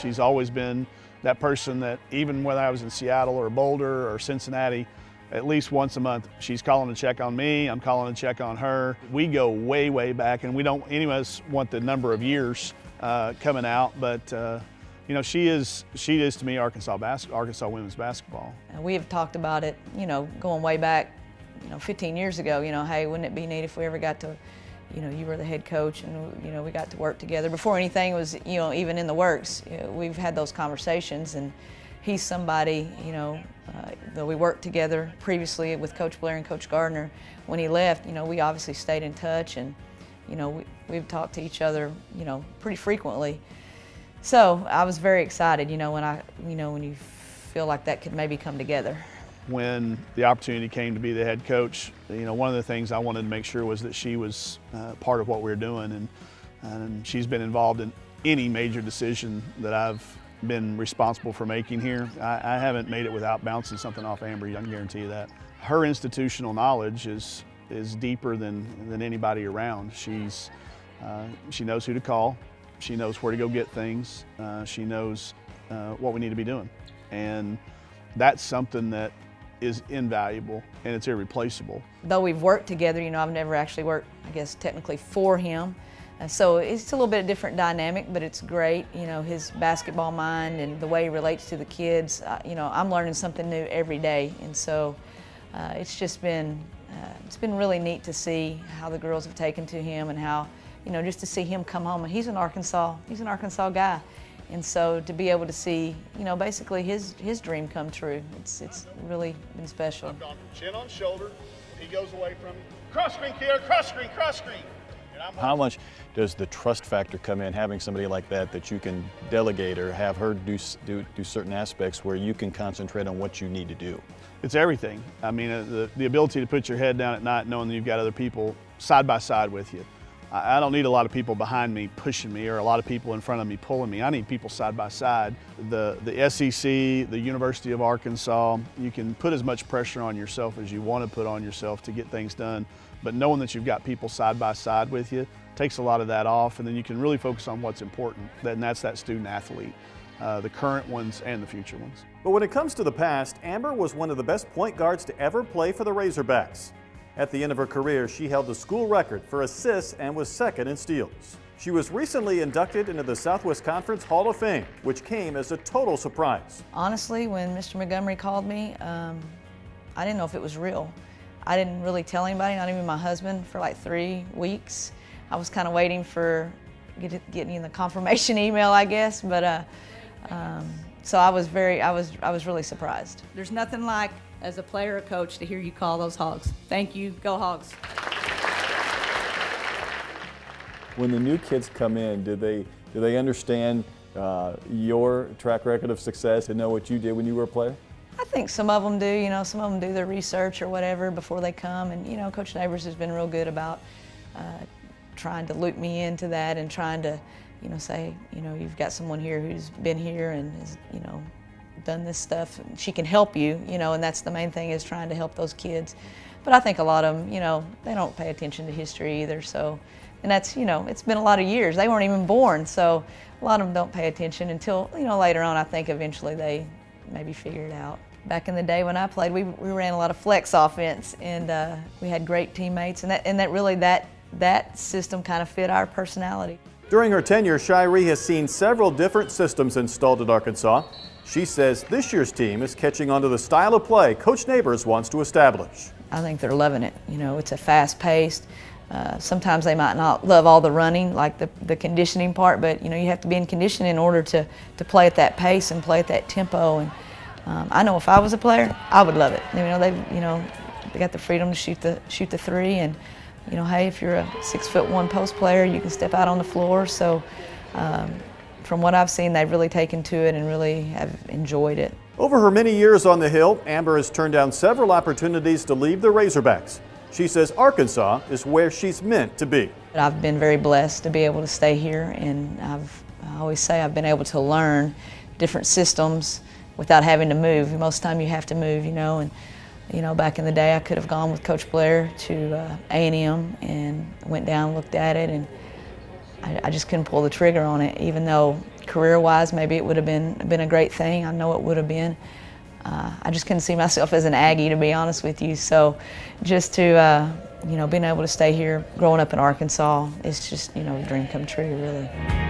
She's always been that person that even whether I was in Seattle or Boulder or Cincinnati, at least once a month, she's calling to check on me, I'm calling to check on her. We go way, way back, and we don't any of us want the number of years coming out, but you know, she is to me Arkansas women's basketball. We have talked about it, you know, going way back, you know, 15 years ago, you know, hey, wouldn't it be neat if we ever got to, you know, you were the head coach and, you know, we got to work together. Before anything was, you know, even in the works, you know, we've had those conversations, and he's somebody, you know, though we worked together previously with Coach Blair and Coach Gardner. When he left, you know, we obviously stayed in touch, and, you know, we've talked to each other, you know, pretty frequently. So I was very excited, you know, when you feel like that could maybe come together. When the opportunity came to be the head coach, you know, one of the things I wanted to make sure was that she was part of what we were doing, and she's been involved in any major decision that I've been responsible for making here. I haven't made it without bouncing something off Amber, I can guarantee you that. Her institutional knowledge is deeper than anybody around. She knows who to call, she knows where to go get things, she knows what we need to be doing. And that's something that is invaluable and it's irreplaceable. Though we've worked together, you know, I've never actually worked, I guess, technically for him. So it's a little bit of different dynamic, but it's great. You know, his basketball mind and the way he relates to the kids, you know, I'm learning something new every day. And so it's just been, it's been really neat to see how the girls have taken to him, and how, you know, just to see him come home. And he's an Arkansas guy. And so to be able to see, you know, basically his dream come true, it's really been special. I've gone from chin on shoulder, he goes away from cross screen, Kier, cross screen, cross screen. How much does the trust factor come in, having somebody like that you can delegate or have her do certain aspects where you can concentrate on what you need to do? It's everything. I mean, the ability to put your head down at night knowing that you've got other people side by side with you. I don't need a lot of people behind me pushing me or a lot of people in front of me pulling me. I need people side by side. The SEC, the University of Arkansas, you can put as much pressure on yourself as you want to put on yourself to get things done, but knowing that you've got people side by side with you takes a lot of that off, and then you can really focus on what's important, and that's that student athlete, the current ones and the future ones. But when it comes to the past, Amber was one of the best point guards to ever play for the Razorbacks. At the end of her career, she held the school record for assists and was second in steals. She was recently inducted into the Southwest Conference Hall of Fame, which came as a total surprise. Honestly, when Mr. Montgomery called me, I didn't know if it was real. I didn't really tell anybody, not even my husband, for like 3 weeks. I was kind of waiting for getting the confirmation email, I guess, but so I was really surprised. There's nothing like, as a player or coach, to hear you call those Hogs. Thank you, go Hogs. When the new kids come in, do they understand your track record of success and know what you did when you were a player? I think some of them do. You know, some of them do their research or whatever before they come, and you know, Coach Neighbors has been real good about trying to loop me into that and trying to, you know, say, you know, you've got someone here who's been here and has, you know, done this stuff, and she can help you, you know, and that's the main thing, is trying to help those kids. But I think a lot of them, you know, they don't pay attention to history either, so, and that's, you know, it's been a lot of years. They weren't even born, so a lot of them don't pay attention until, you know, later on. I think eventually they maybe figure it out. Back in the day when I played, we ran a lot of flex offense, and we had great teammates, and that system kind of fit our personality. During her tenure, Shirey has seen several different systems installed at Arkansas. She says this year's team is catching on to the style of play Coach Neighbors wants to establish. I think they're loving it. You know, it's a fast-paced. Sometimes they might not love all the running, like the conditioning part, but you know, you have to be in condition in order to play at that pace and play at that tempo. And I know if I was a player, I would love it. You know, they got the freedom to shoot the three, and you know, hey, if you're a 6'1" post player, you can step out on the floor. So from what I've seen, they've really taken to it and really have enjoyed it. Over her many years on the Hill, Amber has turned down several opportunities to leave the Razorbacks. She says Arkansas is where she's meant to be. I've been very blessed to be able to stay here, and I always say I've been able to learn different systems without having to move. Most of the time you have to move, you know, and you know, back in the day I could have gone with Coach Blair to A&M and went down and looked at it, and I just couldn't pull the trigger on it, even though career-wise, maybe it would have been a great thing. I know it would have been. I just couldn't see myself as an Aggie, to be honest with you. So just to, being able to stay here, growing up in Arkansas, it's just, a dream come true, really.